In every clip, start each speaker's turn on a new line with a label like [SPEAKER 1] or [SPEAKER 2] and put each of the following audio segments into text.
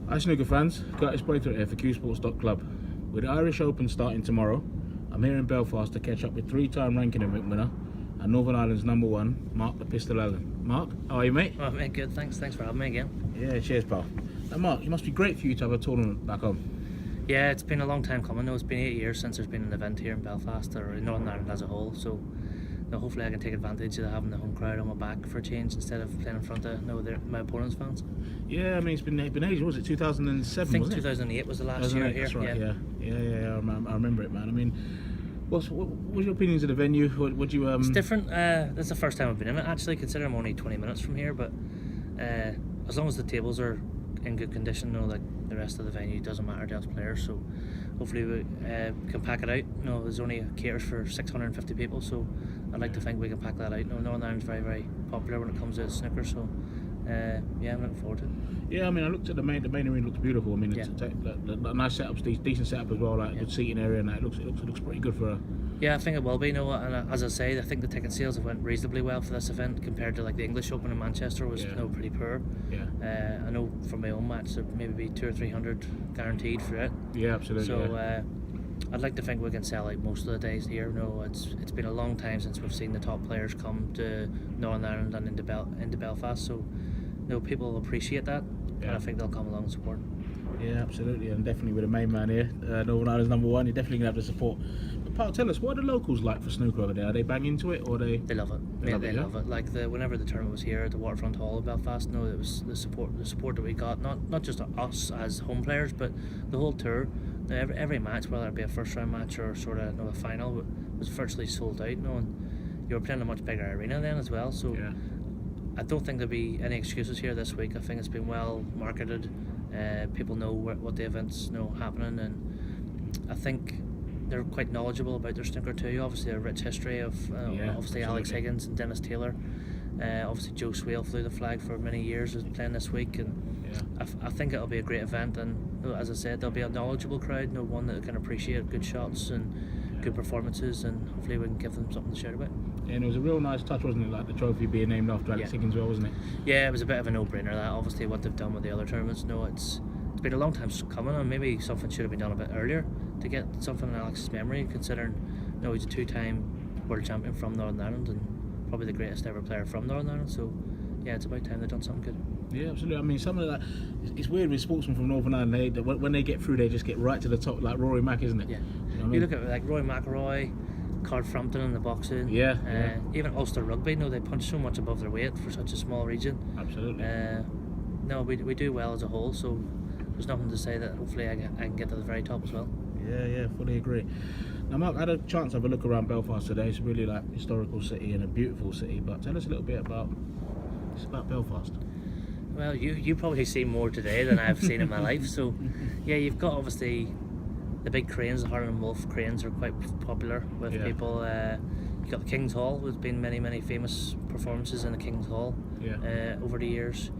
[SPEAKER 1] Hi snooker fans, Curtis Braithwaite here for QSports.club. With the Irish Open starting tomorrow, I'm here in Belfast to catch up with three-time ranking event winner and Northern Ireland's #1, Mark the Pistol Allen. Mark, how are you, mate?
[SPEAKER 2] Oh, mate, good. Thanks for having me again.
[SPEAKER 1] Yeah, cheers, pal. Now, Mark, it must be great for you to have a tournament back home.
[SPEAKER 2] Yeah, it's been a long time coming. It's been 8 years since there's been an event here in Belfast or in Northern Ireland as a whole. So, hopefully, I can take advantage of having the home crowd on my back for a change instead of playing in front of my opponent's fans.
[SPEAKER 1] Yeah, I mean it's been ages. Was it 2007?
[SPEAKER 2] I think
[SPEAKER 1] wasn't
[SPEAKER 2] 2008 was the last year here.
[SPEAKER 1] That's right. Yeah. I remember it, man. I mean, what was your opinions of the venue? What you
[SPEAKER 2] It's different. That's the first time I've been in it actually. Consider I'm only 20 minutes from here, but as long as the tables are in good condition, like the rest of the venue doesn't matter to us players. So hopefully we can pack it out. There's only caters for 650 people, so I'd like to think we can pack that out. Northern Ireland's very, very popular when it comes to snooker, so yeah, I'm looking forward to it.
[SPEAKER 1] Yeah, I mean, I looked at the main arena. Looks beautiful. I mean, it's a nice setup, decent setup as well. Good seating area, and that. It looks pretty good for.
[SPEAKER 2] Yeah, I think it will be. And as I say, I think the ticket sales have went reasonably well for this event compared to like the English Open in Manchester was pretty poor.
[SPEAKER 1] Yeah.
[SPEAKER 2] I know from my own match there maybe be 200 or 300 guaranteed for it.
[SPEAKER 1] Yeah, absolutely.
[SPEAKER 2] So I'd like to think we can sell out most of the days here. It's been a long time since we've seen the top players come to Northern Ireland and into Belfast. So people will appreciate that, and I think they'll come along and support.
[SPEAKER 1] Yeah, absolutely, and definitely with the main man here, Northern Ireland's #1, you're definitely gonna have the support. But Paul, tell us, what are the locals like for snooker over there? Are they bang into it, or they?
[SPEAKER 2] They love it. They love it. Like whenever the tournament was here at the Waterfront Hall of Belfast, it was the support that we got. Not just us as home players, but the whole tour. Every match, whether it be a first round match or sort of a final, was virtually sold out. And you were playing a much bigger arena then as well. So.
[SPEAKER 1] Yeah.
[SPEAKER 2] I don't think there'll be any excuses here this week. I think it's been well marketed. People know what the event's happening, and I think they're quite knowledgeable about their snooker too. Obviously, a rich history of obviously
[SPEAKER 1] absolutely.
[SPEAKER 2] Alex Higgins and Dennis Taylor. Obviously, Joe Swale flew the flag for many years, is playing this week, and I think it'll be a great event. And as I said, there'll be a knowledgeable crowd, one that can appreciate good shots and good performances, and hopefully we can give them something to shout about.
[SPEAKER 1] And it was a real nice touch, wasn't it? Like the trophy being named after Alex Higgins, well, wasn't it?
[SPEAKER 2] Yeah, it was a bit of a no-brainer. That obviously what they've done with the other tournaments. It's been a long time coming, and maybe something should have been done a bit earlier to get something in Alex's memory. Considering, he's a two-time world champion from Northern Ireland and probably the greatest ever player from Northern Ireland. So, yeah, it's about time they've done something good. Yeah,
[SPEAKER 1] absolutely. I mean, some of that, it's weird with sportsmen from Northern Ireland. When they get through, they just get right to the top, like Rory Mac, isn't it?
[SPEAKER 2] Yeah.
[SPEAKER 1] You
[SPEAKER 2] look at like Roy McIlroy, Card Frampton in the boxing. Even Ulster Rugby. They punch so much above their weight for such a small region.
[SPEAKER 1] Absolutely.
[SPEAKER 2] We do well as a whole. So there's nothing to say that hopefully I can get to the very top as well.
[SPEAKER 1] Yeah, fully agree. Now, Mark, I had a chance to have a look around Belfast today. It's a really historical city and a beautiful city. But tell us a little bit about Belfast.
[SPEAKER 2] Well, you probably seen more today than I've seen in my life. So, yeah, you've got obviously the big cranes. The Harland and Wolff cranes are quite popular with people. You've got the King's Hall. There's been many famous performances in the King's Hall over the years.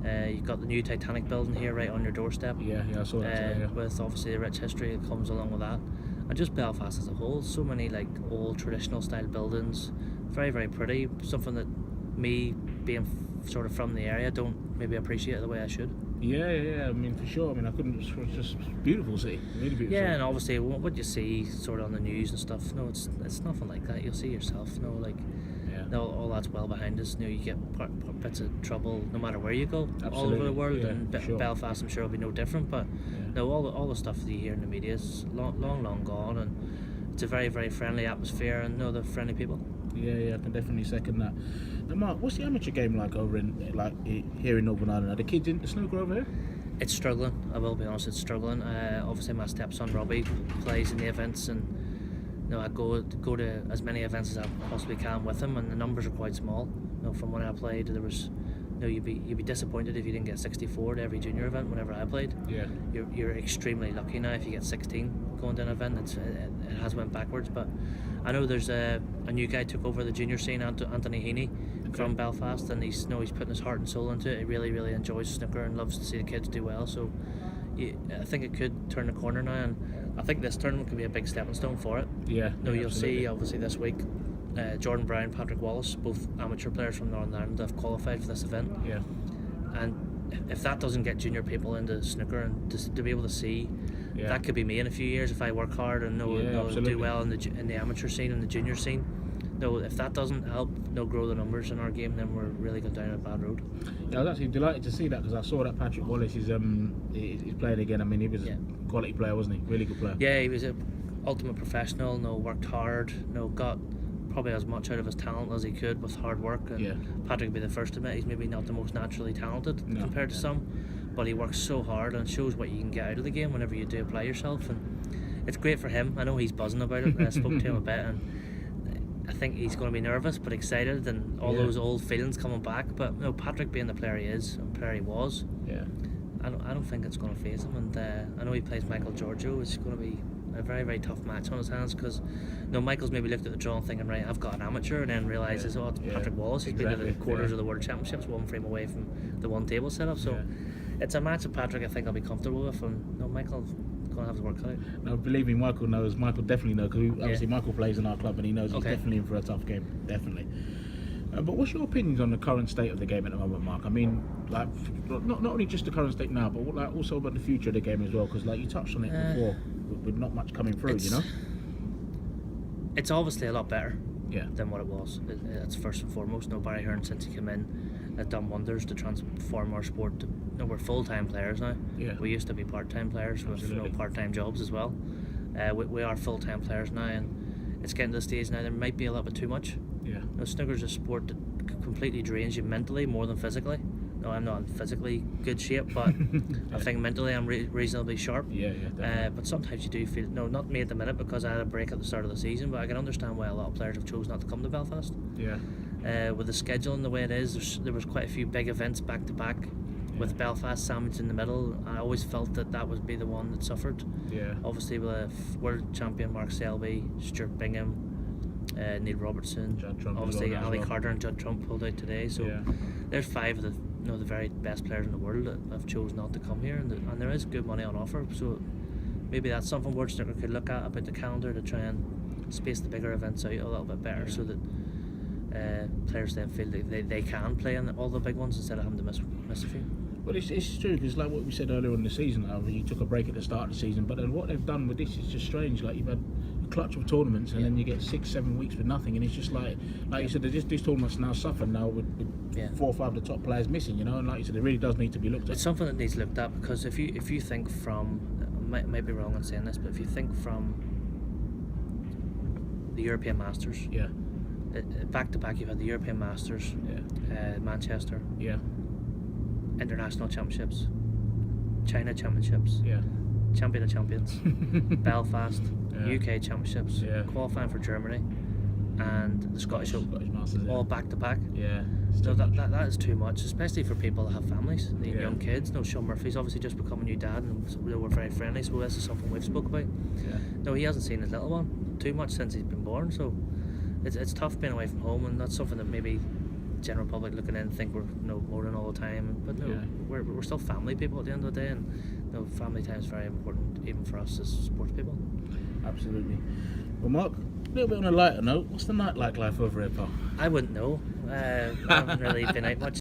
[SPEAKER 2] You've got the new Titanic building here right on your doorstep.
[SPEAKER 1] Yeah, I saw that.
[SPEAKER 2] With obviously the rich history that comes along with that, and just Belfast as a whole. So many old traditional style buildings, very, very pretty. Something that me being sort of from the area don't maybe appreciate the way I should.
[SPEAKER 1] Yeah. I mean, for sure. I mean, I couldn't. It's just beautiful city, really beautiful.
[SPEAKER 2] Yeah, and obviously what you see sort of on the news and stuff. It's nothing like that. You'll see yourself. All that's well behind us. You get bits of trouble no matter where you go, all over the world, and Belfast, I'm sure, will be no different. But all the stuff that you hear in the media is long gone, and it's a very, very friendly atmosphere, and they're friendly people.
[SPEAKER 1] Yeah, I can definitely second that. Now, Mark, what's the amateur game like over here in Northern Ireland? Are the kids into snooker over here?
[SPEAKER 2] It's struggling. I will be honest, it's struggling. Obviously, my stepson Robbie plays in the events, and I go to as many events as I possibly can with him, and the numbers are quite small. From when I played, there was. You'd be disappointed if you didn't get 64 to every junior event. Whenever I played, you're extremely lucky now if you get 16 going to an event. It has went backwards, but I know there's a new guy took over the junior scene, Anthony Heaney from Belfast, and he's putting his heart and soul into it. He really, really enjoys snooker and loves to see the kids do well. So I think it could turn the corner now, and I think this tournament could be a big stepping stone for it.
[SPEAKER 1] Yeah.
[SPEAKER 2] You'll see obviously this week. Jordan Brown, Patrick Wallace, both amateur players from Northern Ireland, have qualified for this event.
[SPEAKER 1] Yeah.
[SPEAKER 2] And if that doesn't get junior people into snooker and to be able to see, that could be me in a few years if I work hard and do well in the amateur scene and the junior scene. No, if that doesn't help, grow the numbers in our game, then we're really going down a bad road.
[SPEAKER 1] Yeah, I was actually delighted to see that because I saw that Patrick Wallace is he's playing again. I mean, he was a quality player, wasn't he? Really good player.
[SPEAKER 2] Yeah, he was an ultimate professional. Worked hard. Got probably as much out of his talent as he could with hard work. And Patrick would be the first to admit he's maybe not the most naturally talented compared to some, but he works so hard and shows what you can get out of the game whenever you do apply yourself. And it's great for him. I know he's buzzing about it. I spoke to him a bit, and I think he's going to be nervous but excited, and all those old feelings coming back. But Patrick being the player he is and player he was, I don't think it's going to faze him. And I know he plays Michael Giorgio. It's going to be a very, very tough match on his hands because Michael's maybe looked at the draw and thinking, right, I've got an amateur, and then realises, it's Patrick Wallace. He's been to the quarters of the World Championships, one frame away from the one table setup. So it's a match that Patrick I think I'll be comfortable with, and Michael's going to have his work cut out.
[SPEAKER 1] No, believe me, Michael knows. Michael definitely knows because obviously Michael plays in our club and he knows he's definitely in for a tough game, definitely. But what's your opinions on the current state of the game at the moment, Mark? I mean, like, not only just the current state now, but like also about the future of the game as well, because like you touched on it before, with not much coming through,
[SPEAKER 2] It's obviously a lot better than what it was. That's first and foremost. Barry Hearn, since he came in, has done wonders to transform our sport. We're full-time players now. We used to be part-time players with part-time jobs as well. We are full-time players now, and it's getting to the stage now there might be a little bit too much. Snooker's a sport that completely drains you mentally more than physically. No, I'm not in physically good shape, but I think mentally I'm reasonably sharp. But sometimes you do feel, not me at the minute because I had a break at the start of the season, but I can understand why a lot of players have chosen not to come to Belfast. With the scheduling the way it is, there was quite a few big events back to back with Belfast sandwiched in the middle. I always felt that would be the one that suffered. Obviously with world champion Mark Selby, Stuart Bingham, Neil Robertson, obviously Ali Carter and Judd Trump pulled out today. So there's 5 of the very best players in the world that have chose not to come here, and there is good money on offer. So maybe that's something World Snooker could look at about the calendar to try and space the bigger events out a little bit better, so that players then feel that they can play in all the big ones instead of having to miss a few.
[SPEAKER 1] Well, it's true because like what we said earlier in the season, you took a break at the start of the season, but then what they've done with this is just strange. Like you've had a clutch of tournaments, and then you get 6-7 weeks with nothing, and it's just like you said, these tournaments now suffer now with 4 or 5 of the top players missing, and like you said, it really does need to be looked at.
[SPEAKER 2] It's something that needs looked at because if you think from, I might be wrong in saying this, but if you think from the European Masters, back to back, you've had the European Masters, Manchester, International Championships, China Championships, Champion of Champions, Belfast, UK Championships, qualifying for Germany, and the Scottish Open,
[SPEAKER 1] Masters,
[SPEAKER 2] all back to back.
[SPEAKER 1] So
[SPEAKER 2] that is too much, especially for people that have families, young kids. Sean Murphy's obviously just become a new dad, and we're very friendly, so this is something we've spoke about. He hasn't seen his little one too much since he's been born, so it's tough being away from home, and that's something that maybe general public looking in think we're mourning all the time, but we're still family people at the end of the day, and family time is very important even for us as sports people.
[SPEAKER 1] Absolutely. Well, Mark, a little bit on a lighter note, what's the night like life over here, pal?
[SPEAKER 2] I wouldn't know. I haven't really been out much